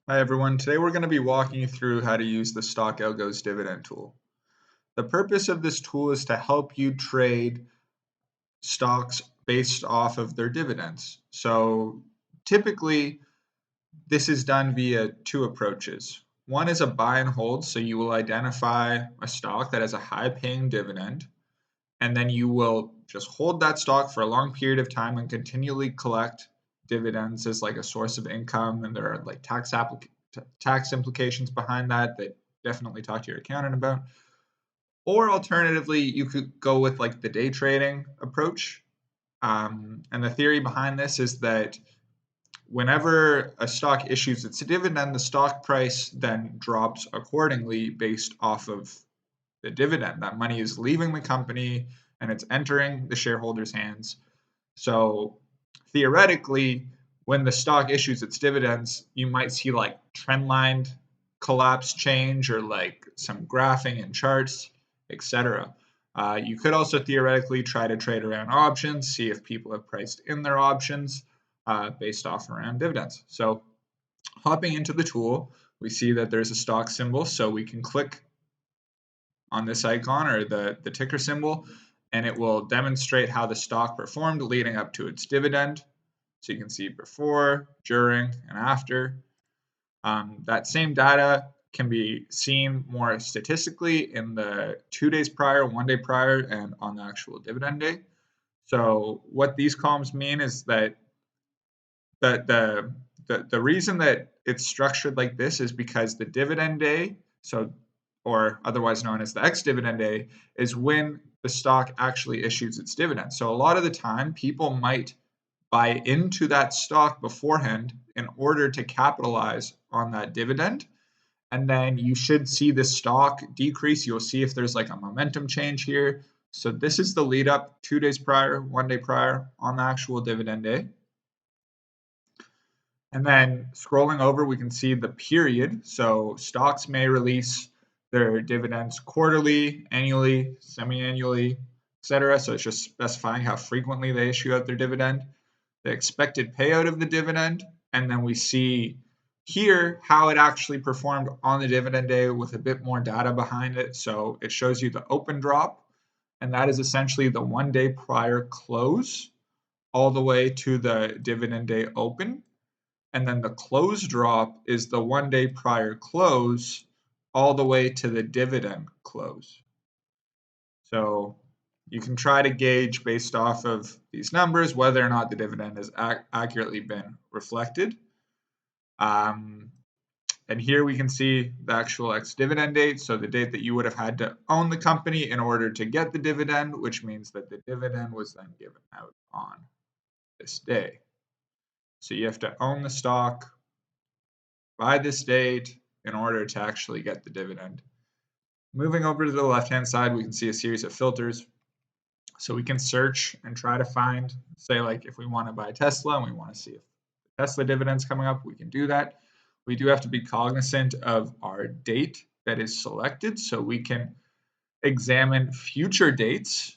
Hi everyone, today we're going to be walking you through how to use the StockAlgos dividend tool. The purpose of this tool is to help you trade stocks based off of their dividends. So typically this is done via two approaches. One is a buy and hold, so you will identify a stock that has a high paying dividend, and then you will just hold that stock for a long period of time and continually collect dividends as like a source of income, and there are like tax implications behind that definitely talk to your accountant about. Or alternatively, you could go with like the day trading approach. And the theory behind this is that whenever a stock issues its dividend, the stock price then drops accordingly based off of the dividend. That money is leaving the company and it's entering the shareholders' hands. So theoretically, when the stock issues its dividends, you might see like trend line collapse change or like some graphing in charts, etc. You could also theoretically try to trade around options, see if people have priced in their options based off around dividends. So hopping into the tool, we see that there's a stock symbol, so we can click on this icon or the ticker symbol, and it will demonstrate how the stock performed leading up to its dividend. So you can see before, during, and after. That same data can be seen more statistically in the 2 days prior, 1 day prior, and on the actual dividend day. So what these columns mean is that the reason that it's structured like this is because the dividend day, or otherwise known as the ex-dividend day, is when the stock actually issues its dividend. So a lot of the time, people might buy into that stock beforehand in order to capitalize on that dividend. And then you should see the stock decrease. You'll see if there's like a momentum change here. So this is the lead up 2 days prior, 1 day prior on the actual dividend day. And then scrolling over, we can see the period. So stocks may release their dividends quarterly, annually, semi-annually, etc. So it's just specifying how frequently they issue out their dividend, the expected payout of the dividend, and then we see here how it actually performed on the dividend day with a bit more data behind it. So it shows you the open drop, and that is essentially the 1 day prior close all the way to the dividend day open. And then the close drop is the 1 day prior close all the way to the dividend close. So you can try to gauge based off of these numbers whether or not the dividend has accurately been reflected. And here we can see the actual ex-dividend date, so the date that you would have had to own the company in order to get the dividend, which means that the dividend was then given out on this day. So you have to own the stock by this date in order to actually get the dividend. Moving over to the left-hand side, we can see a series of filters. So we can search and try to find, say like if we want to buy Tesla and we want to see if the Tesla dividend's coming up, we can do that. We do have to be cognizant of our date that is selected, so we can examine future dates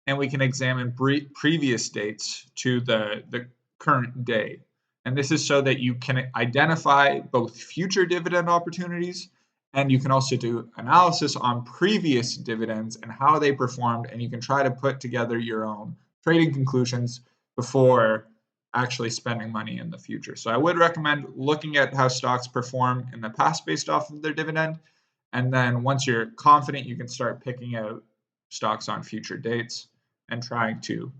and we can examine previous dates to the current day. And this is so that you can identify both future dividend opportunities, and you can also do analysis on previous dividends and how they performed, and you can try to put together your own trading conclusions before actually spending money in the future. So I would recommend looking at how stocks perform in the past based off of their dividend, and then once you're confident, you can start picking out stocks on future dates and trying to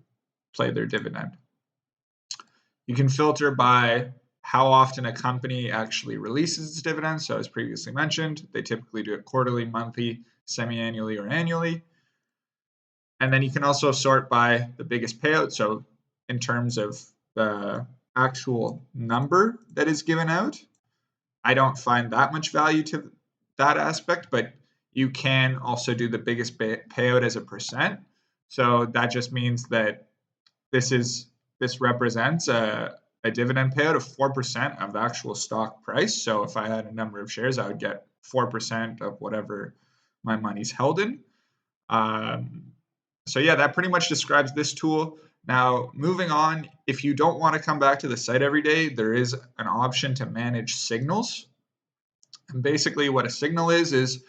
play their dividend. You can filter by how often a company actually releases its dividends. So as previously mentioned, they typically do it quarterly, monthly, semi-annually, or annually. And then you can also sort by the biggest payout. So in terms of the actual number that is given out, I don't find that much value to that aspect, but you can also do the biggest payout as a percent. So that just means that this represents a dividend payout of 4% of the actual stock price. So if I had a number of shares, I would get 4% of whatever my money's held in. So yeah, that pretty much describes this tool. Now, moving on, if you don't want to come back to the site every day, there is an option to manage signals. And basically what a signal is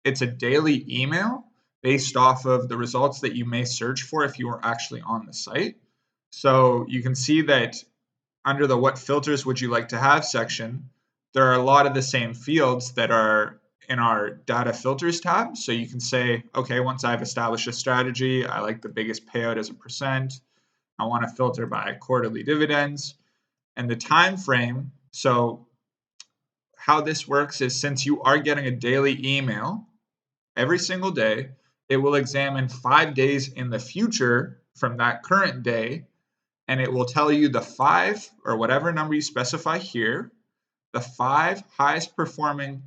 it's a daily email based off of the results that you may search for if you are actually on the site. So you can see that under the what filters would you like to have section, there are a lot of the same fields that are in our data filters tab. So you can say, okay, once I've established a strategy, I like the biggest payout as a percent. I want to filter by quarterly dividends and the time frame. So how this works is since you are getting a daily email every single day, it will examine 5 days in the future from that current day, and it will tell you the 5 or whatever number you specify here, the 5 highest performing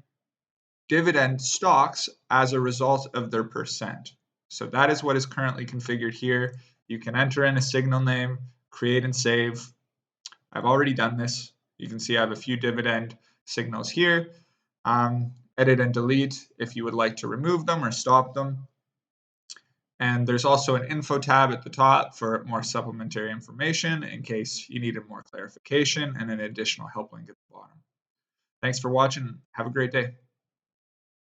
dividend stocks as a result of their percent. So that is what is currently configured here. You can enter in a signal name, create and save. I've already done this. You can see I have a few dividend signals here. Edit and delete if you would like to remove them or stop them. And there's also an info tab at the top for more supplementary information in case you needed more clarification, and an additional help link at the bottom. Thanks for watching. Have a great day.